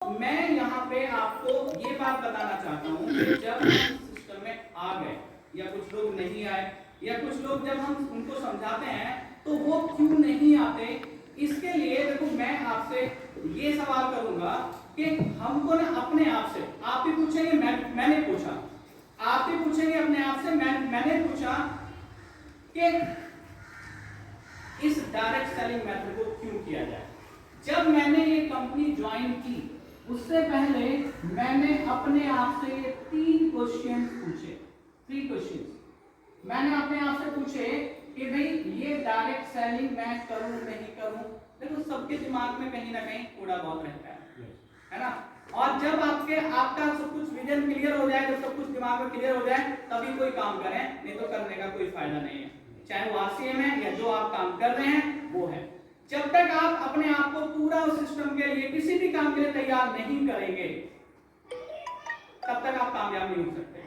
मैं यहाँ पे आपको ये बात बताना चाहता हूँ कि जब हम सिस्टम में आ गए या कुछ लोग नहीं आए या कुछ लोग जब हम उनको समझाते हैं तो वो क्यों नहीं आते, इसके लिए देखो मैं आपसे ये सवाल करूंगा कि हमको ना अपने आप से, आप भी पूछेंगे मैंने पूछा, आप भी पूछेंगे अपने आप से मैंने पूछा कि इस डायरेक्ट सेलिंग मेथड को क्यों किया जाए। जब मैंने ये कंपनी ज्वाइन की उससे पहले मैंने अपने आप से ये 3 क्वेश्चन पूछे, 3 क्वेश्चन मैंने अपने आप से पूछे कि भाई ये डायरेक्ट सेलिंग मैं करूं नहीं करूं। देखो सबके दिमाग में कहीं ना कहीं थोड़ा बहुत रहता है ना। और जब आपका सब कुछ विजन क्लियर हो जाए, जब सब कुछ दिमाग में क्लियर हो जाए तभी कोई काम करें, नहीं तो करने का कोई फायदा नहीं है, चाहे वो आरसीएम है या जो आप काम कर रहे हैं वो है। जब तक आप अपने आप को पूरा उस सिस्टम के लिए किसी भी काम के लिए तैयार नहीं करेंगे तब तक आप कामयाब नहीं हो सकते।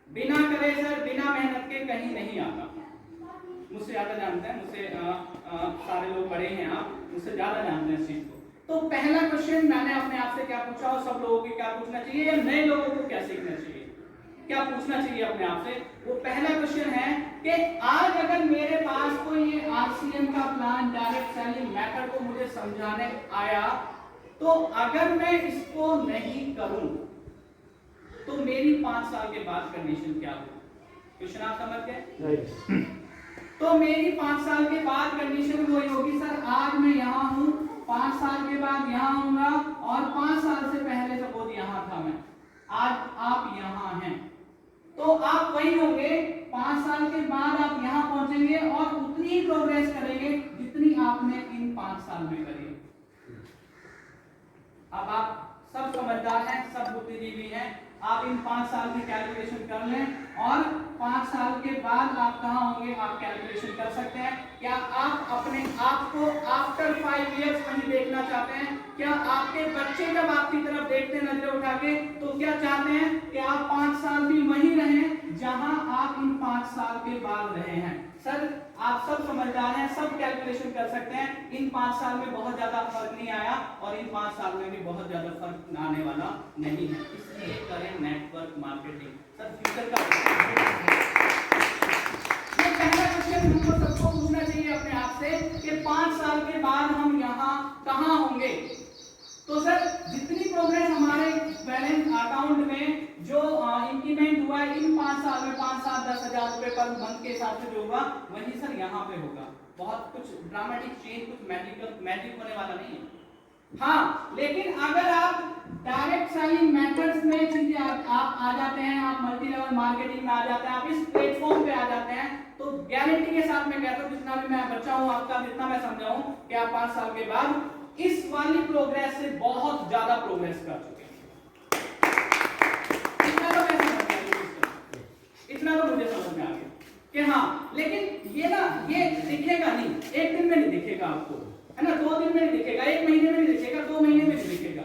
बिना करे सर, बिना मेहनत के कहीं नहीं आता। मुझसे ज्यादा जानते हैं, मुझसे सारे लोग बड़े हैं, आप मुझसे ज्यादा जानते हैं इस चीज को। तो पहला क्वेश्चन मैंने अपने आप से क्या पूछा और सब लोगों को क्या पूछना चाहिए या नए लोगों को क्या सीखना चाहिए, क्या पूछना चाहिए अपने आप से, वो पहला क्वेश्चन है कि आज अगर मेरे पास कोई ये आरसीएम का प्लान डायरेक्ट सेलिंग मेथड को मुझे समझाने आया तो अगर मैं इसको नहीं करूं तो मेरी 5 साल के बाद कंडीशन क्या होगी। क्वेश्चन आप समझ गए? तो मेरी 5 साल के बाद कंडीशन वही होगी, सर आज मैं यहाँ हूँ, 5 साल के बाद यहाँ होऊंगा और 5 साल से पहले सपोज यहाँ था मैं, आज आप यहाँ हैं तो आप वही होंगे। 5 साल के बाद आप यहाँ पहुंचेंगे और उतनी ही प्रोग्रेस करेंगे जितनी आपने इन 5 साल में करी। अब आप सब समझदार हैं, सब बुद्धिजीवी हैं, आप इन 5 साल की कैलकुलेशन कर लें और 5 साल के बाद आप कहाँ होंगे आप कैलकुलेशन कर सकते हैं। क्या आप अपने आप को आफ्टर 5 इयर्स वहीं देखना चाहते हैं? क्या आपके बच्चे जब आपकी तरफ देखते हैं नजर उठा के तो क्या चाहते हैं कि आप 5 साल भी वहीं रहें जहां आप इन 5 साल के बाद रहे हैं? सर आप सब समझदार हैं, सब कैलकुलेशन कर सकते हैं। इन 5 साल में बहुत ज्यादा फर्क नहीं आया और इन 5 साल में भी बहुत ज्यादा फर्क आने वाला नहीं है, इसलिए करें नेटवर्क मार्केटिंग। सर फ्यूचर का ये पहला क्वेश्चन हमको सबको पूछना चाहिए अपने आप से कि 5 साल के बाद हम यहाँ कहाँ होंगे। तो सर जितनी प्रोग्रेस हमारे बैलेंस अकाउंट में जो इंक्रीमेंट हुआ है इन 5 साल में, 5 साल 10,000 रुपए पर मंथ के हिसाब से जो होगा वही सर यहाँ पे होगा। बहुत कुछ ड्रामेटिक चेंज, कुछ मैजिक होने वाला नहीं है। हाँ, लेकिन अगर आप डायरेक्ट सेलिंग मेथड्स में चीजें आप आ जाते हैं, आप मल्टी लेवल मार्केटिंग में आ जाते हैं, आप इस प्लेटफॉर्म पे आ जाते हैं तो गारंटी के साथ मैं कहता हूँ जितना भी मैं बच्चा हूँ आपका, जितना मैं समझाऊं कि आप 5 साल के बाद इस वाली प्रोग्रेस से बहुत ज्यादा प्रोग्रेस कर चुके हैं। इतना तो मैं समझ गया, इतना तो मुझे समझ में आ गया कि हाँ, लेकिन ये ना ये दिखेगा नहीं, एक दिन में नहीं दिखेगा आपको, है ना, 2 दिन में नहीं दिखेगा, 1 महीने में नहीं दिखेगा, 2 महीने में नहीं दिखेगा।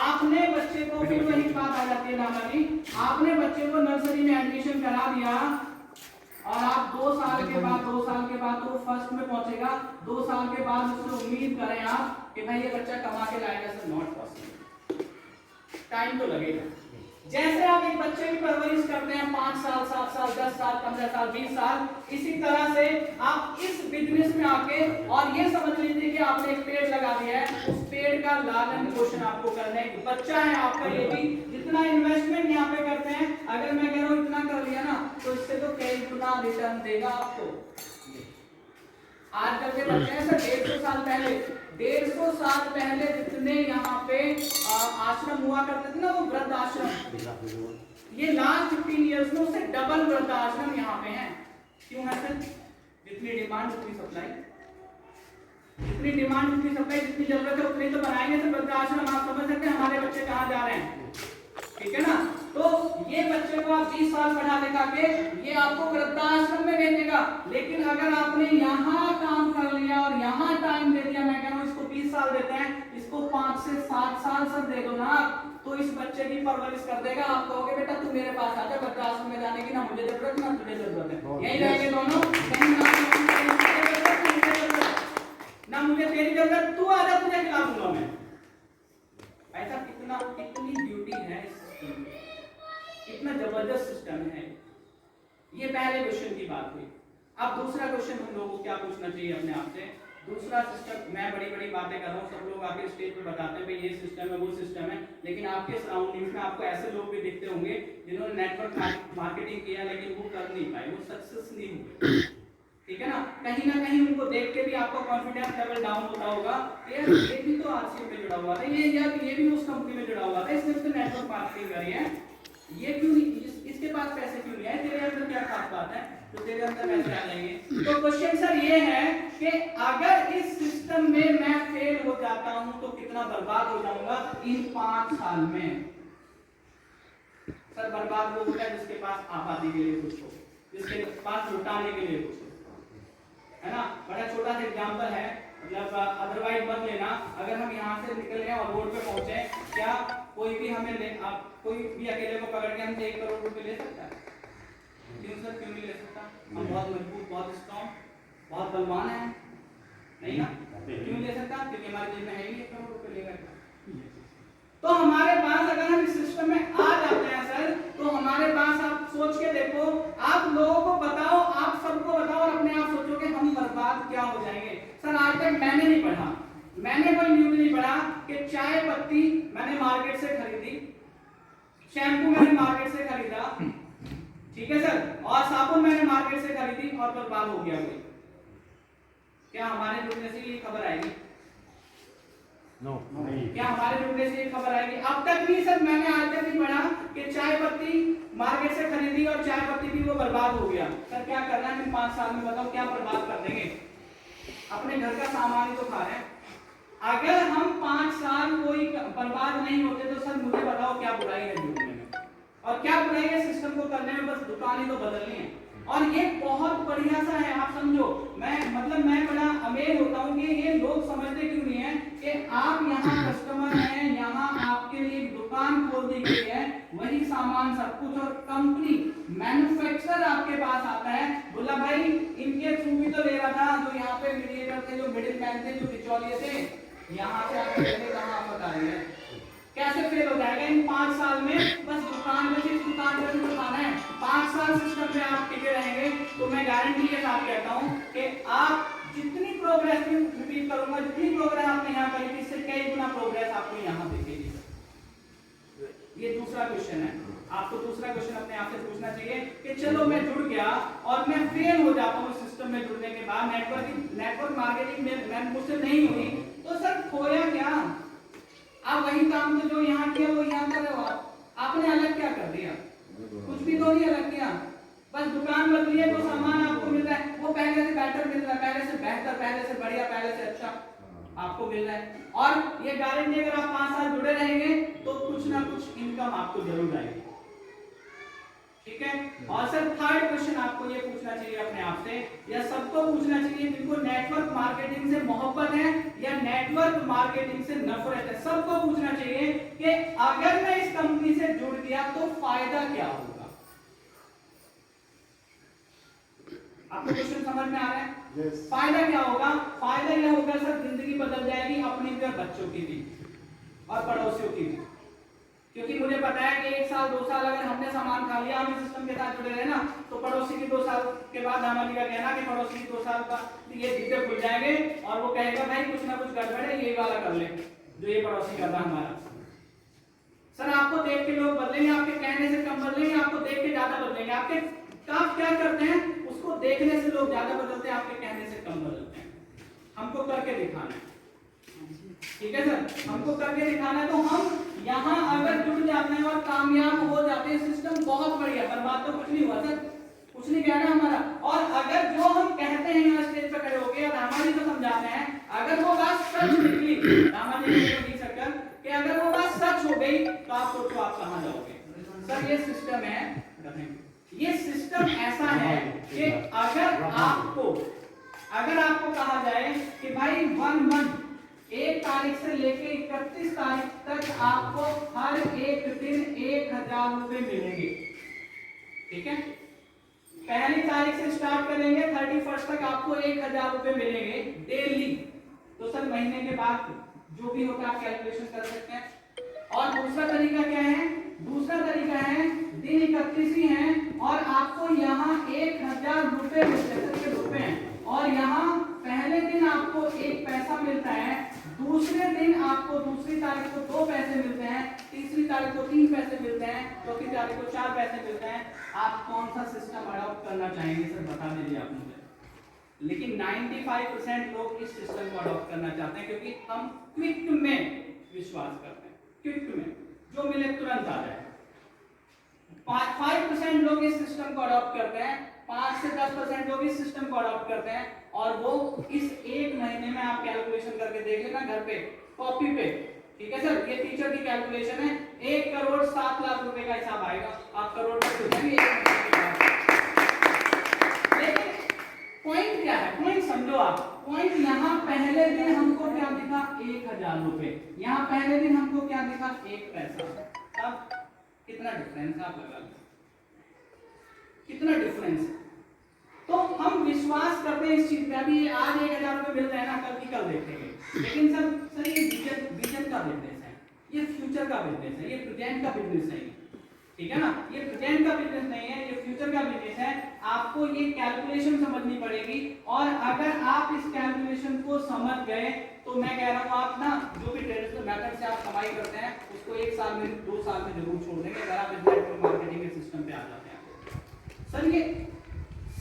आपने बच्चे को, फिर वही बात आ जाती है नाना जी, आपने बच्चे को नर्सरी में एडमिशन करा दिया और आप 2 साल के बाद तो वो फर्स्ट में पहुंचेगा, 2 साल के बाद उससे उम्मीद करें आप कि भाई ये बच्चा कमा के लाएगा, सर नॉट पॉसिबल, टाइम तो लगेगा। जैसे आप एक बच्चे की परवरिश करते हैं 5 साल, 7 साल, 10 साल, 15 साल, 20 साल, इसी तरह से आप इस बिजनेस में आके और ये समझ लीजिए कि आपने एक पेड़ लगा दिया है, उस पेड़ का लालन पोषण आपको करना है। बच्चा है आपका, ये भी जितना इन्वेस्टमेंट यहाँ पे करते हैं, अगर मैं कह रहा हूँ इतना कर लिया ना तो इससे तो कई गुना रिटर्न देगा आपको। आजकल के बच्चे हैं सर 150 साल पहले जितने यहाँ पे आश्रम हुआ करते थे ना, वो वृद्ध आश्रम, ये लास्ट 15 इयर्स में उससे डबल वृद्ध आश्रम यहाँ पे हैं। क्यों है सर? जितनी डिमांड उतनी सप्लाई, जितनी डिमांड उतनी सप्लाई, जितनी जरूरत है उतनी तो बनाएंगे सर वृद्ध आश्रम। आप समझ सकते हैं हमारे बच्चे कहाँ जा रहे हैं, ठीक है ना। तो ये बच्चे को आप 20 साल पढ़ा लिखा के ये आपको वृद्धाश्रम में भेजेगा, लेकिन अगर आपने यहाँ काम कर लिया और यहाँ टाइम दे दिया, मैं कह रहा हूँ इसको 20 साल देते हैं, इसको 5 से 7 साल सर दे दो ना आप, तो इस बच्चे की परवरिश कर देगा। आप कहोगे बेटा तू मेरे पास आजा, वृद्धाश्रम में जाने की ना मुझे जरूरत ना तुझे जरूरत है, यही रहेंगे दोनों, ना मुझे तेरी जरूरत, तू आजा तुझे खिला दूंगा मैं। कितनी ब्यूटी है इस सिस्टम में, कितना जबरदस्त सिस्टम है। ये पहले क्वेश्चन की बात हुई। अब दूसरा क्वेश्चन हम लोगों को क्या पूछना चाहिए अपने आप से। दूसरा सिस्टम, मैं बड़ी बड़ी बातें कर रहा हूँ, सब लोग आके स्टेज पे बताते हैं भाई ये सिस्टम है वो सिस्टम है, लेकिन आपके सराउंडिंग्स में आपको ऐसे लोग भी दिखते होंगे जिन्होंने नेटवर्क मार्केटिंग किया लेकिन वो कर नहीं पाए, वो सक्सेस नहीं हुए, ठीक है ना कहीं उनको देख के भी आपका कॉन्फिडेंस लेवल डाउन होता होगा। यार ये भी तो आरसीएम में जुड़ा हुआ था, ये भी उस कंपनी में जुड़ा हुआ था, इसने तो नेटवर्क मार्केटिंग करी है, ये क्यों नहीं, इसके पास पैसे क्यों नहीं आए, तेरे अंदर क्या खास बात है तो तेरे अंदर पैसे आ जाएंगे। तो क्वेश्चन सर ये है कि अगर इस सिस्टम में मैं फेल हो जाता हूं तो कितना बर्बाद हो जाऊंगा इन 5 साल में। सर बर्बाद वो होता है जिसके पास आबादी के लिए कुछ हो, जिसके पास लुटाने के लिए कुछ हो, है ना। बड़ा छोटा सा एग्जांपल है, मतलब अदरवाइज मत लेना, अगर हम यहाँ से निकल गए और रोड पे पहुंचे, क्या कोई भी हमें कोई भी अकेले को पकड़ के हमसे 1 करोड़ रुपए ले सकता है? क्यों सर, क्यों नहीं ले सकता? हम बहुत मजबूत, बहुत स्ट्रॉन्ग, बहुत बलवान है, नहीं ना, क्यों ले सकता? क्योंकि हमारे जेब में है ही 1 करोड़ रुपए लेगा। तो हमारे पास अगर हम इस सिस्टम में आ जाते हैं सर, तो हमारे पास आप सोच के देखो, आप लोगों को बताओ, आप सबको बताओ और अपने आप सोचो कि हम बर्बाद क्या हो जाएंगे। सर आज तक मैंने नहीं पढ़ा, मैंने कोई न्यूज़ नहीं पढ़ा कि चाय पत्ती मैंने मार्केट से खरीदी, शैम्पू मैंने मार्केट से खरीदा, ठीक है सर, और साबुन मैंने मार्केट से खरीदी और बर्बाद हो गया कोई। क्या हमारे जुड़ने से ये खबर आएगी? नो क्या हमारे जुड़ने से ये खबर आएगी? अब तक भी सर मैंने आज तक नहीं पढ़ा कि चाय पत्ती मार्केट से खरीदी और चाय पत्ती भी वो बर्बाद हो गया। सर क्या करना है 5 साल में, बताओ क्या बर्बाद कर देंगे? अपने घर का सामान ही तो खा रहे हैं। अगर हम 5 साल कोई बर्बाद नहीं होते तो सर मुझे बताओ क्या बुराई है जुड़ने में, और क्या बुराई है सिस्टम को करने में, बस दुकान ही तो बदलनी है। और ये बहुत बढ़िया सा है, आप समझो, मैं बड़ा अमेज होता हूँ कि ये लोग समझते क्यों नहीं है कि आप यहाँ कस्टमर हैं, यहाँ आपके लिए दुकान खोल दी गई है, वही सामान सब कुछ, और कंपनी मैन्युफैक्चरर आपके पास आता है, बोला भाई इनके थ्रू भी तो ले रहा था, जो यहाँ पे मीडिएटर थे, जो मिडिल मैन थे, जो बिचौलिए थे, यहाँ से आके कहाँ आप बता रहे हैं कैसे फेल हो जाएगा इन 5 साल में? बस दुकान में सिर्फ दुकान में दुकान है, 5 साल सिस्टम में आप टिके रहेंगे तो मैं गारंटी के साथ कहता हूं कि आप जितनी प्रोग्रेस रिपीट करूंगा, जितनी प्रोग्रेस आपने यहाँ करी थी, इससे कई गुना प्रोग्रेस आपको यहाँ दिखेगी। ये दूसरा क्वेश्चन है, आपको दूसरा क्वेश्चन अपने आप से पूछना चाहिए कि चलो मैं जुड़ गया और मैं फेल हो जाता हूँ सिस्टम में जुड़ने के बाद, नेटवर्क मार्केटिंग में मुझसे नहीं हुई, तो सर खोया क्या? आप वही काम तो जो यहाँ किया वो यहाँ कर रहे हो, आपने अलग क्या कर दिया? कुछ भी तो नहीं अलग किया, बस दुकान बदली है, तो सामान आपको मिल रहा है वो पहले से बेटर मिल रहा है, पहले से बेहतर, पहले से बढ़िया, पहले से अच्छा आपको मिल रहा है। और ये गारंटी अगर आप 5 साल जुड़े रहेंगे तो कुछ ना कुछ इनकम आपको जरूर आएगी, ठीक है। और सर थर्ड क्वेश्चन आपको ये पूछना चाहिए अपने आप से, या सबको पूछना चाहिए जिनको नेटवर्क मार्केटिंग से मोहब्बत है या नेटवर्क मार्केटिंग से नफरत है, सबको पूछना चाहिए कि अगर मैं इस कंपनी से जुड़ गया तो फायदा क्या होगा? आपको क्वेश्चन समझ में आ रहा है? yes. फायदा क्या होगा? फायदा यह होगा सर जिंदगी बदल जाएगी, अपनी भी और बच्चों की भी और पड़ोसियों की भी, क्योंकि मुझे पता है कि 1 साल 2 साल अगर हमने सामान खा लिया, हम इस सिस्टम के साथ जुड़े रहे ना, तो पड़ोसी की 2 साल के बाद हमारी का कहना कि पड़ोसी की 2 साल का ये जीते खुल जाएंगे और वो कहेगा भाई कुछ ना कुछ गड़बड़ है, यही वाला कर ले जो ये पड़ोसी कर रहा हमारा। सर आपको देख के लोग बदलेंगे, आपके कहने से कम बदलेंगे, आपको देख के ज्यादा बदलेंगे। आपके आप क्या करते हैं उसको देखने से लोग ज्यादा बदलते हैं, आपके कहने से कम बदलते हैं। हमको करके दिखाना है, ठीक है सर, हमको करके दिखाना है। तो हम यहाँ अगर जुड़ जाते हैं और कामयाब हो जाते हैं, सिस्टम बहुत बढ़िया, बर्बाद तो कुछ नहीं हुआ सर, कुछ नहीं कहना हमारा। और अगर जो हम कहते हैं यहाँ स्टेज पर खड़े होकर, रामाजी को समझाते हैं, अगर वो बात सच निकली, रामाजी को सककर कि अगर वो बात सच हो गई तो आप सोचो आप कहाँ जाओगे? सर ये सिस्टम है, ये सिस्टम ऐसा है कि अगर आपको कहा जाए कि भाई 1 मंथ 1 तारीख से लेके 31 तारीख तक आपको हर एक दिन 1000 रुपए मिलेंगे, ठीक है, पहली तारीख से स्टार्ट करेंगे 31 तक आपको 1000 रुपए मिलेंगे डेली। तो सर महीने के बाद जो भी होगा आप कैलकुलेशन कर सकते हैं। और दूसरा तरीका क्या है? दूसरा तरीका है दिन 31 ही है और आपको यहाँ 1000 रुपए मिलते हैं, ये रुपए हैं, और यहाँ पहले दिन आपको 1 पैसा मिलता है, दूसरे दिन आपको दूसरी तारीख को 2 पैसे मिलते हैं, तीसरी तारीख को 3 पैसे मिलते हैं, चौथी तारीख को 4 पैसे मिलते हैं। आप कौन सा सिस्टम अडॉप्ट करना चाहेंगे सर, बता दीजिए आप मुझे। लेकिन 95% लोग इस सिस्टम को अडॉप्ट करना चाहते हैं क्योंकि हम क्विक में विश्वास करते हैं, क्विक में जो मिले तुरंत आ जाए। 5% लोग इस सिस्टम को अडॉप्ट करते हैं, 5 से 10% लोग इस सिस्टम को अडॉप्ट करते हैं, और वो इस 1 महीने में आप कैलकुलेशन करके देख लेना घर पे कॉपी पे, ठीक है सर। ये टीचर की कैलकुलेशन है, 1,07,00,000 रुपए का हिसाब आएगा, आप करोड़ में। लेकिन पॉइंट क्या है, पॉइंट समझो आप। पॉइंट यहाँ पहले दिन हमको क्या दिखा, 1000 रुपए, यहाँ पहले दिन हमको क्या दिखा, 1 पैसा। अब कितना डिफरेंस है, आप लगा लो कितना डिफरेंस है। तो हम विश्वास करते हैं इस चीज पे, अभी आज 1000 रुपए मिल रहे हैं ना, कल की कल देखेंगे। लेकिन सर ये विजन का बिजनेस है, ये फ्यूचर का बिजनेस है, ये प्रेजेंट का बिजनेस नहीं है, ठीक है ना। ये प्रेजेंट का बिजनेस नहीं है, ये फ्यूचर का बिजनेस है। आपको ये कैलकुलेशन समझनी पड़ेगी, और अगर आप इस कैलकुलेशन को समझ गए तो मैं कह रहा हूँ आप ना जो भी ट्रेडिशनल मेथड से आप कमाई करते हैं उसको 1 साल में 2 साल में जरूर छोड़ देंगे अगर आप इस नेटवर्क मार्केटिंग के सिस्टम पे आ जाते हैं। सर ये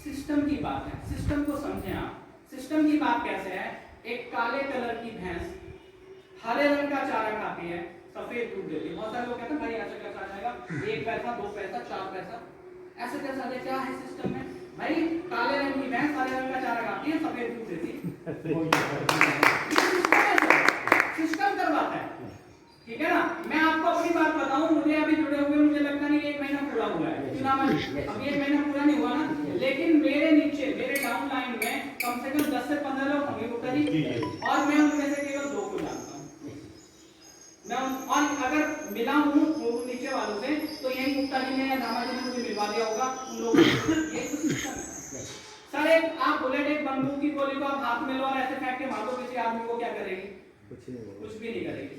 सिस्टम की बात है, सिस्टम को समझें आप। सिस्टम की बात कैसे है, एक काले कलर की भैंस हरे रंग का चारा खाती है, सफेद दूध देती है। बहुत सारे लोग कहते हैं भाई ऐसा कैसा आ जाएगा, 1 पैसा 2 पैसा 4 पैसा, ऐसे कैसा आ जाए, क्या है सिस्टम में? भाई काले रंग की भैंस हरे रंग का चारा खाती है, सफेद दूध देती है, सिस्टम करवाता है, ठीक है ना। मैं आपको अपनी बात बताऊं, मुझे अभी जुड़े हुए मुझे लगता नहीं 1 महीना पूरा हुआ है, क्यों ना अभी 1 महीना पूरा नहीं हुआ ना, लेकिन मेरे नीचे मेरे डाउन लाइन में कम से कम 10 से 15 लोग होंगे गुप्ता जी, और मैं उनमें से केवल 2 को जानता हूं। मैं और अगर मिला हूं नीचे वालों से तो यही गुप्ता जी ने या धामा जी ने मुझे मिलवा दिया होगा उन लोगों को। ये तो सिस्टम है सर। एक आप बुलेट एक बंदूक की गोली को आप हाथ में लो और ऐसे फेंक के मारो, किसी आदमी को क्या करेगी? कुछ भी नहीं करेगी।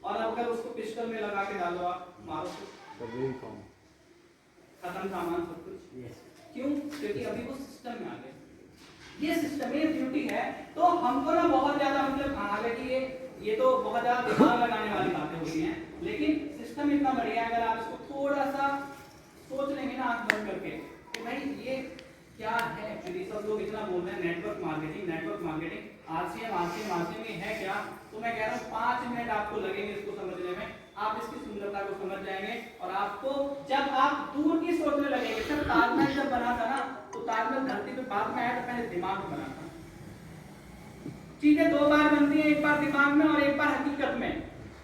और अगर उसको पिस्टल में लगा के डालो आप मारो तो खत्म सामान सब कुछ। क्यों? क्योंकि अभी वो सिस्टम में आ गए। ये सिस्टम ये ब्यूटी है। तो हमको ना बहुत ज्यादा मतलब हालांकि ये तो बहुत ज्यादा दिमाग लगाने वाली बातें होती हैं, लेकिन सिस्टम इतना बढ़िया है। अगर आप इसको थोड़ा सा सोच लेंगे ना आंख बंद करके कि भाई ये क्या है एक्चुअली, सब लोग इतना बोल रहे हैं नेटवर्क मार्केटिंग, आरसीएम ये है क्या? तो मैं कह रहा हूँ 5 मिनट आपको लगेंगे इसको समझने में, आप इसकी सुंदरता को समझ जाएंगे। और आपको जब आप दूर की सोचने लगेंगे, सर ताजमहल जब बना था ना तो ताजमहल धरती पे बाद में आया तो पहले दिमाग में बना था। चीजें 2 बार बनती है, एक बार दिमाग में और एक बार हकीकत में।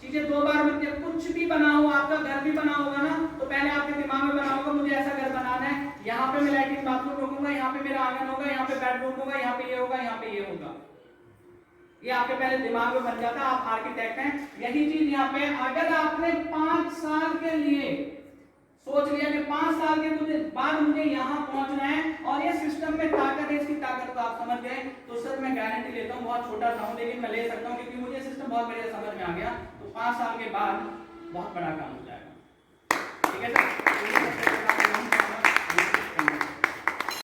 चीजें 2 बार बनती है। कुछ भी बना हो, आपका घर भी बना होगा ना तो पहले आपके दिमाग में बना होगा मुझे ऐसा घर बनाना है, यहाँ पे मैं लैट्रिन बाथरूम रखूंगा, यहाँ पे मेरा आंगन होगा, यहाँ पे बेडरूम होगा, यहाँ पे ये होगा, यहाँ पे ये होगा। ये आपके पहले दिमाग में बन जाता है, आप आर्किटेक्ट हैं। यही चीज यहाँ पे अगर आपने 5 साल के लिए सोच लिया कि 5 साल के बाद मुझे यहाँ पहुंचना है और ये सिस्टम में ताकत है, इसकी ताकत को आप समझ गए तो सर मैं गारंटी लेता हूँ, बहुत छोटा सा हूँ लेकिन मैं ले सकता हूँ क्योंकि मुझे सिस्टम बहुत बढ़िया समझ में आ गया। तो 5 साल के बाद बहुत बड़ा काम हो जाएगा। ठीक है सर।